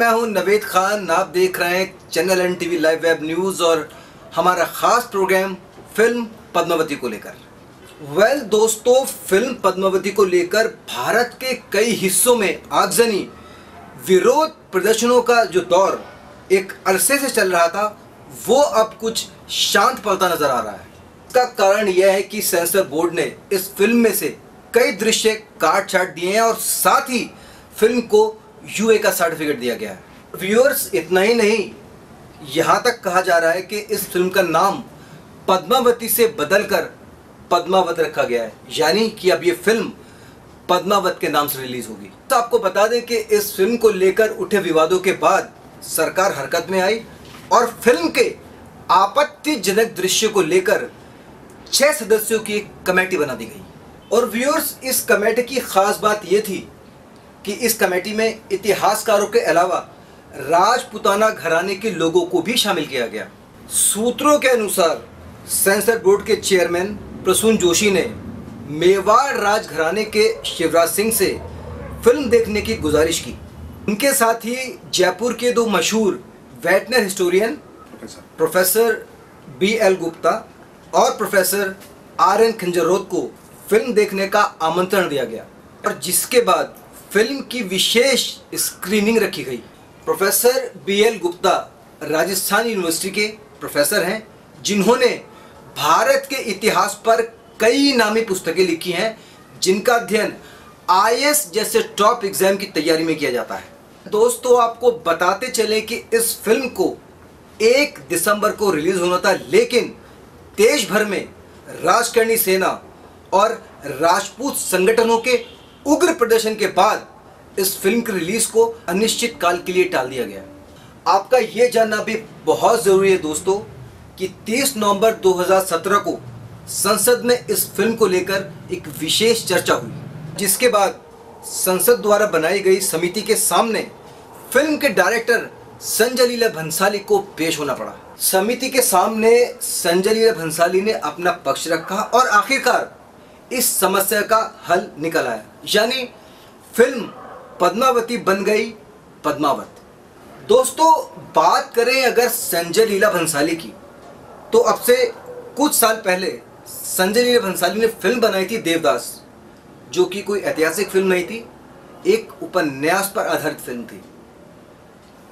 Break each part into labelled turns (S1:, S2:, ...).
S1: मैं हूं नवेद खान। आप देख रहे हैं channel NTV live web news और हमारा ख़ास प्रोग्राम फिल्म पद्मावती को लेकर। दोस्तों, फिल्म पद्मावती को लेकर भारत के कई हिस्सों में आगजनी विरोध प्रदर्शनों का जो दौर एक अरसे से चल रहा था, वो अब कुछ शांत पड़ता नजर आ रहा है। इसका कारण यह है कि सेंसर बोर्ड ने इस फिल्म में से कई दृश्य काट छाट दिए हैं और साथ ही फिल्म को UA का सर्टिफिकेट दिया गया है। व्यूअर्स, इतना ही नहीं, यहाँ तक कहा जा रहा है कि इस फिल्म का नाम पद्मावती से बदलकर पद्मावत रखा गया है, यानी कि अब ये फिल्म पद्मावत के नाम से रिलीज होगी। तो आपको बता दें कि इस फिल्म को लेकर उठे विवादों के बाद सरकार हरकत में आई और फिल्म के आपत्तिजनक दृश्य को लेकर 6 सदस्यों की एक कमेटी बना दी गई। और व्यूअर्स, इस कमेटी की खास बात यह थी कि इस कमेटी में इतिहासकारों के अलावा राजपूताना घराने के लोगों को भी शामिल किया गया। सूत्रों के अनुसार सेंसर बोर्ड के चेयरमैन प्रसून जोशी ने मेवाड़ राजघराने के शिवराज सिंह से फिल्म देखने की गुजारिश की। उनके साथ ही जयपुर के 2 मशहूर वेटनर हिस्टोरियन प्रोफेसर BL गुप्ता और प्रोफेसर RN खंजरोत को फिल्म देखने का आमंत्रण दिया गया और जिसके बाद फिल्म की विशेष स्क्रीनिंग रखी गई। Professor BL Gupta Rajasthan university के प्रोफेसर हैं, जिन्होंने भारत के इतिहास पर कई नामी पुस्तकें लिखी हैं, जिनका अध्ययन IAS जैसे टॉप एग्जाम की तैयारी में किया जाता है। दोस्तों, आपको बताते चलें कि इस फिल्म को 1 दिसंबर को रिलीज होना था, लेकिन देश भर में राजकरणी सेना और राजपूत संगठनों के उग्र प्रदर्शन के बाद इस फिल्म की रिलीज को अनिश्चित काल के लिए टाल दिया गया। आपका यह जानना भी बहुत जरूरी है दोस्तों कि 30 नवंबर 2017 को संसद में इस फिल्म को लेकर एक विशेष चर्चा हुई, जिसके बाद संसद द्वारा बनाई गई समिति के सामने फिल्म के डायरेक्टर संजय लीला भंसाली को पेश होना पड़ा। समिति के सामने संजय लीला भंसाली ने अपना पक्ष रखा और आखिरकार इस समस्या का हल निकल आया, यानी फिल्म पद्मावती बन गई पद्मावत। दोस्तों, बात करें अगर संजय लीला भंसाली की, तो अब से कुछ साल पहले संजय लीला भंसाली ने फिल्म बनाई थी देवदास, जो कि कोई ऐतिहासिक फिल्म नहीं थी, एक उपन्यास पर आधारित फिल्म थी।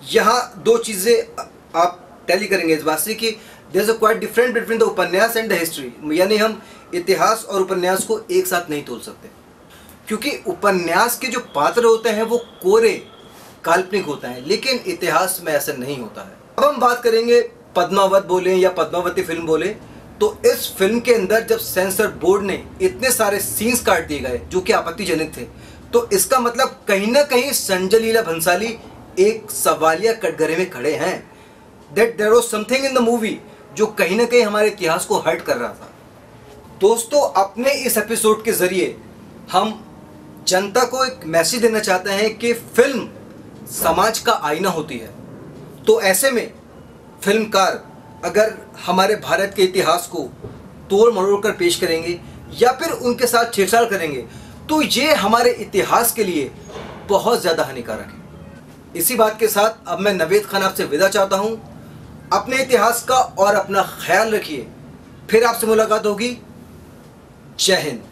S1: यहाँ 2 चीज़ें आप टैली करेंगे इस बात से कि there is a quite different between the उपन्यास एंड द हिस्ट्री, यानी हम इतिहास और उपन्यास को एक साथ नहीं तोल सकते, क्योंकि उपन्यास के जो पात्र होते हैं वो कोरे काल्पनिक होते हैं, लेकिन इतिहास में ऐसा नहीं होता है। अब हम बात करेंगे पद्मावत बोले या पद्मावती फिल्म बोले, तो इस फिल्म के अंदर जब सेंसर बोर्ड ने इतने सारे सीन्स काट दिए गए जो कि आपत्तिजनक थे, तो इसका मतलब कहीं ना कहीं संजय लीला भंसाली एक सवालिया कटघरे में खड़े हैं, that there was something in the movie जो कहीं ना कहीं हमारे इतिहास को हर्ट कर रहा था। दोस्तों, अपने इस एपिसोड के जरिए हम जनता को एक मैसेज देना चाहते हैं कि फिल्म समाज का आईना होती है। तो ऐसे में फिल्मकार अगर हमारे भारत के इतिहास को तोड़ मरोड़ कर पेश करेंगे या फिर उनके साथ छेड़छाड़ करेंगे, तो ये हमारे इतिहास के लिए बहुत ज़्यादा हानिकारक है। इसी बात के साथ अब मैं नवेद खान आपसे विदा चाहता हूँ। अपने इतिहास का और अपना ख्याल रखिए। फिर आपसे मुलाकात होगी। जय हिंद।